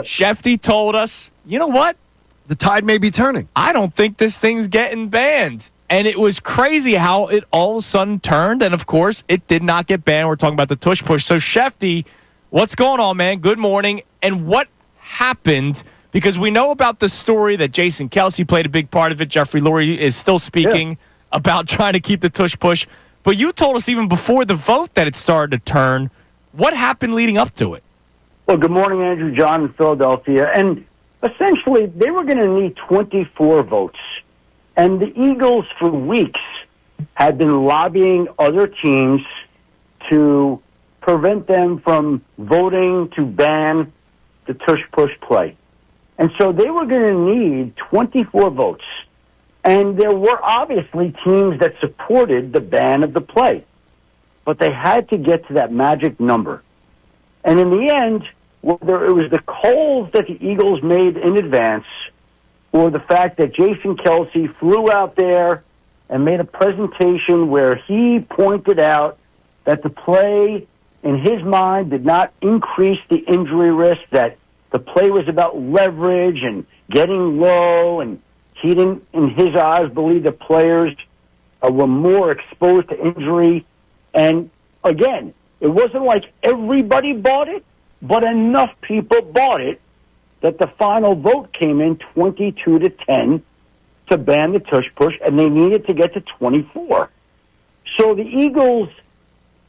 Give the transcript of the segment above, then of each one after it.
Schefter told us, you know what? The tide may be turning. I don't think this thing's getting banned. And it was crazy how it all of a sudden turned. And, of course, it did not get banned. We're talking about the Tush push. So, Schefter, what's going on, man? Good morning. And what happened? Because we know about the story that Jason Kelce played a big part of it. Jeffrey Lurie is still speaking about trying to keep the Tush push. But you told us even before the vote that it started to turn. What happened leading up to it? Well, good morning, Andrew, John in Philadelphia. And essentially, they were going to need 24 votes. And the Eagles, for weeks, had been lobbying other teams to prevent them from voting to ban the tush-push play. And so they were going to need 24 votes. And there were obviously teams that supported the ban of the play. But they had to get to that magic number. And in the end, whether it was the calls that the Eagles made in advance or the fact that Jason Kelce flew out there and made a presentation where he pointed out that the play, in his mind, did not increase the injury risk, that the play was about leverage and getting low, and he didn't, in his eyes, believe the players were more exposed to injury. And again, it wasn't like everybody bought it, but enough people bought it that the final vote came in 22-10 to ban the tush push, and they needed to get to 24. So the Eagles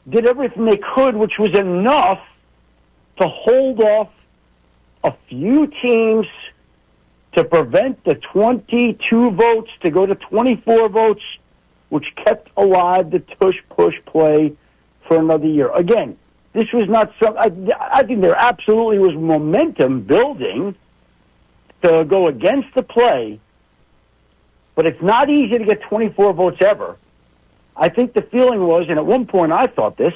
did everything they could, which was enough to hold off a few teams to prevent the 22 votes to go to 24 votes, which kept alive the tush push play for another year. Again, this was not some. I think there absolutely was momentum building to go against the play, but it's not easy to get 24 votes ever. I think the feeling was, and at one point I thought this,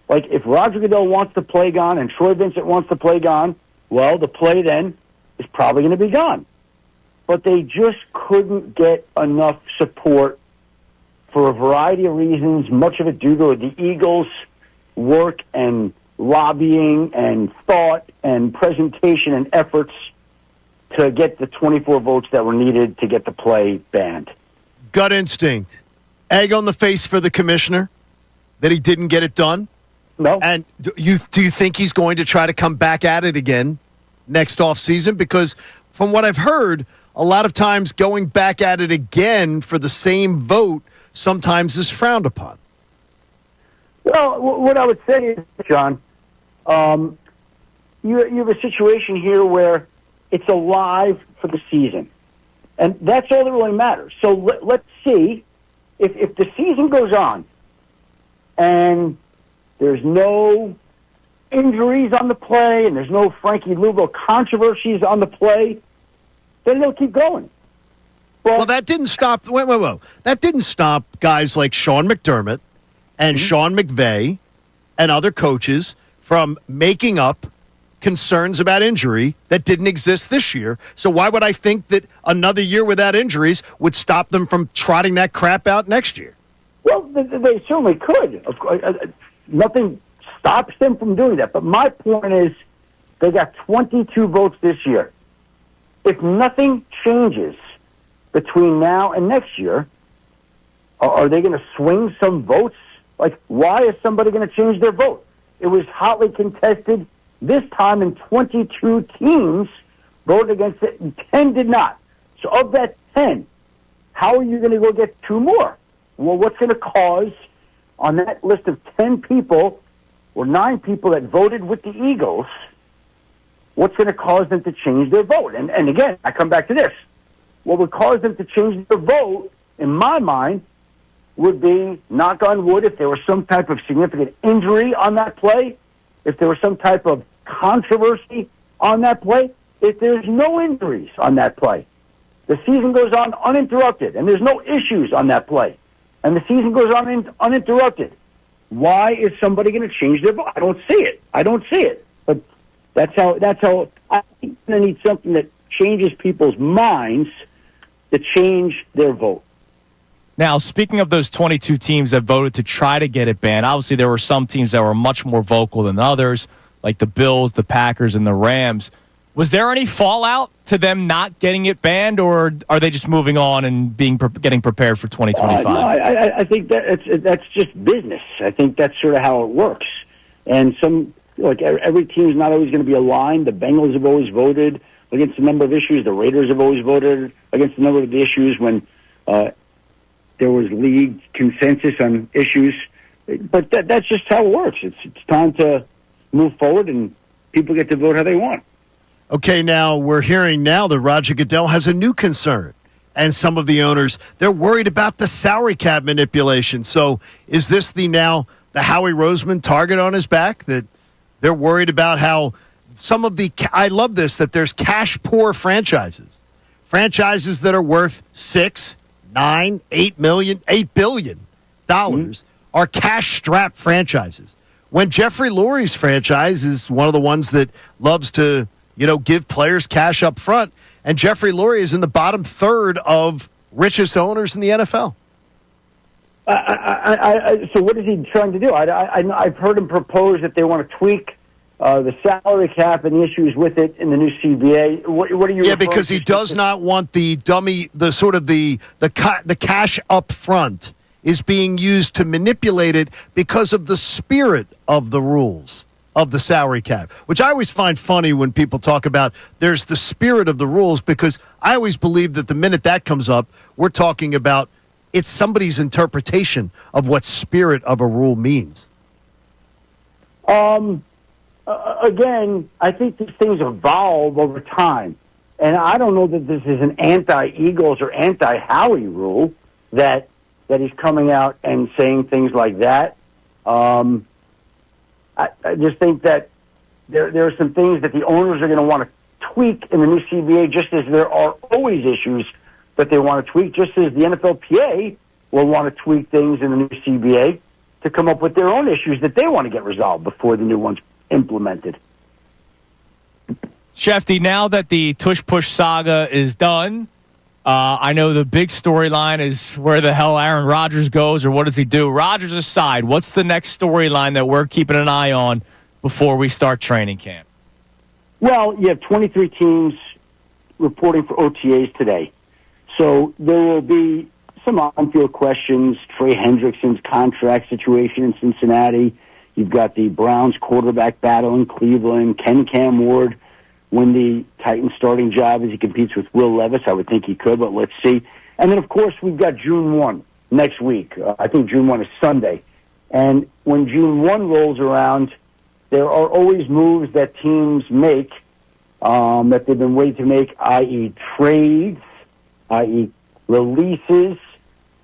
like if Roger Goodell wants the play gone and Troy Vincent wants the play gone, well, the play then is probably going to be gone. But they just couldn't get enough support for a variety of reasons, much of it due to the Eagles' work and lobbying and thought and presentation and efforts to get the 24 votes that were needed to get the play banned. Gut instinct. Egg on the face for the commissioner that he didn't get it done? No. And do you think he's going to try to come back at it again next offseason? Because from what I've heard, a lot of times going back at it again for the same vote sometimes is frowned upon. Well, what I would say is, John, you have a situation here where it's alive for the season. And that's all that really matters. So let's see if the season goes on and there's no injuries on the play and there's no Frankie Lugo controversies on the play, then they'll keep going. Well, that didn't stop. Wait. That didn't stop guys like Sean McDermott and Sean McVay and other coaches from making up concerns about injury that didn't exist this year. So why would I think that another year without injuries would stop them from trotting that crap out next year? Well, they certainly could. Of course, nothing stops them from doing that. But my point is they got 22 votes this year. If nothing changes between now and next year, are they going to swing some votes? Like, why is somebody going to change their vote? It was hotly contested this time, and 22 teams voted against it, and 10 did not. So of that 10, how are you going to go get 2 more? Well, what's going to cause, on that list of 10 people or 9 people that voted with the Eagles, what's going to cause them to change their vote? And again, I come back to this. What would cause them to change their vote, in my mind, would be, knock on wood, if there was some type of significant injury on that play, if there was some type of controversy on that play, if there's no injuries on that play, the season goes on uninterrupted, and there's no issues on that play, and the season goes on uninterrupted, why is somebody going to change their vote? I don't see it. But that's how I think they need something that changes people's minds to change their vote. Now, speaking of those 22 teams that voted to try to get it banned, obviously there were some teams that were much more vocal than others, like the Bills, the Packers, and the Rams. Was there any fallout to them not getting it banned, or are they just moving on and getting prepared for 2025? No, I think that's just business. I think that's sort of how it works. And every team's not always going to be aligned. The Bengals have always voted against a number of issues. The Raiders have always voted against a number of the issues when there was league consensus on issues. But that's just how it works. It's time to move forward, and people get to vote how they want. Okay, now we're hearing now that Roger Goodell has a new concern. And some of the owners, they're worried about the salary cap manipulation. So is this the Howie Roseman target on his back? That they're worried about how some of the – I love this, that there's cash-poor franchises. Franchises that are worth $6, $9, $8 billion are cash-strapped franchises. When Jeffrey Lurie's franchise is one of the ones that loves to – give players cash up front. And Jeffrey Lurie is in the bottom third of richest owners in the NFL. So what is he trying to do? I've heard him propose that they want to tweak the salary cap and the issues with it in the new CBA. What are you? Yeah, because he does not want the cash up front is being used to manipulate it because of the spirit of the rules of the salary cap, which I always find funny when people talk about there's the spirit of the rules, because I always believe that the minute that comes up, we're talking about it's somebody's interpretation of what spirit of a rule means. Again, I think these things evolve over time. And I don't know that this is an anti-Eagles or anti-Howie rule that he's coming out and saying things like that. I just think that there are some things that the owners are going to want to tweak in the new CBA, just as there are always issues that they want to tweak, just as the NFLPA will want to tweak things in the new CBA to come up with their own issues that they want to get resolved before the new one's implemented. Schefter, now that the Tush Push saga is done, I know the big storyline is where the hell Aaron Rodgers goes, or what does he do? Rodgers aside, what's the next storyline that we're keeping an eye on before we start training camp? Well, you have 23 teams reporting for OTAs today. So there will be some on-field questions. Trey Hendrickson's contract situation in Cincinnati. You've got the Browns quarterback battle in Cleveland. Can Cam Ward win the Titans starting job as he competes with Will Levis? I would think he could, but let's see. And then, of course, we've got June 1 next week. I think June 1 is Sunday. And when June 1 rolls around, there are always moves that teams make that they've been waiting to make, i.e. trades, i.e. releases,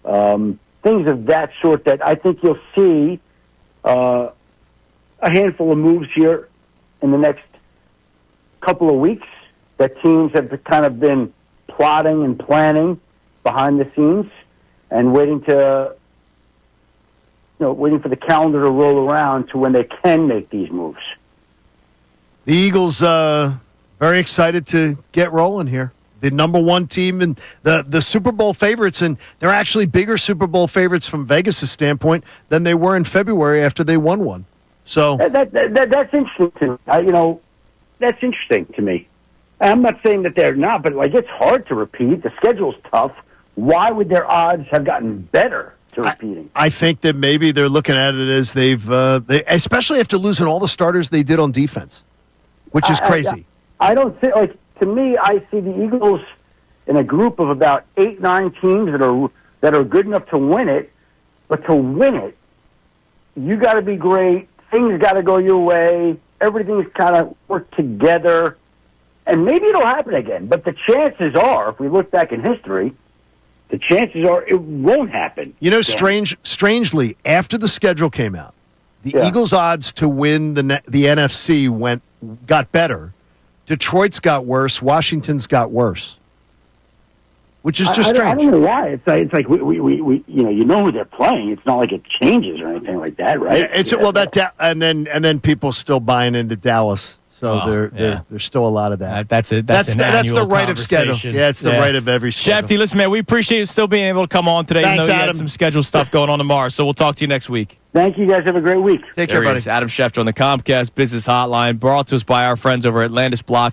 things of that sort that I think you'll see a handful of moves here in the next couple of weeks that teams have kind of been plotting and planning behind the scenes and waiting for the calendar to roll around to when they can make these moves. The Eagles very excited to get rolling here. The number one team and the Super Bowl favorites, and they're actually bigger Super Bowl favorites from Vegas' standpoint than they were in February after they won one. So that's interesting to me. That's interesting to me. I'm not saying that they're not, but it's hard to repeat. The schedule's tough. Why would their odds have gotten better to repeating? I think that maybe they're looking at it as they especially after losing all the starters they did on defense, which is crazy. I don't think, to me, I see the Eagles in a group of about 8-9 teams that are good enough to win it, but to win it, you got to be great. Things got to go your way. Everything's kind of worked together, and maybe it'll happen again. But the chances are, if we look back in history, the chances are it won't happen. Strangely, after the schedule came out, the Eagles' odds to win the NFC got better. Detroit's got worse. Washington's got worse, which is just strange. I don't know why. It's like we you know who they're playing. It's not like it changes or anything like that, right? Yeah, and then people still buying into Dallas. So there's still a lot of that. That's the right of schedule. Yeah, it's the right of every schedule. Schefter, listen, man, we appreciate you still being able to come on today. Thanks, you Adam. had some scheduled stuff going on tomorrow, so we'll talk to you next week. Thank you, guys. Have a great week. Take care, buddy. Adam Schefter on the Comcast Business Hotline, brought to us by our friends over at Landis Block.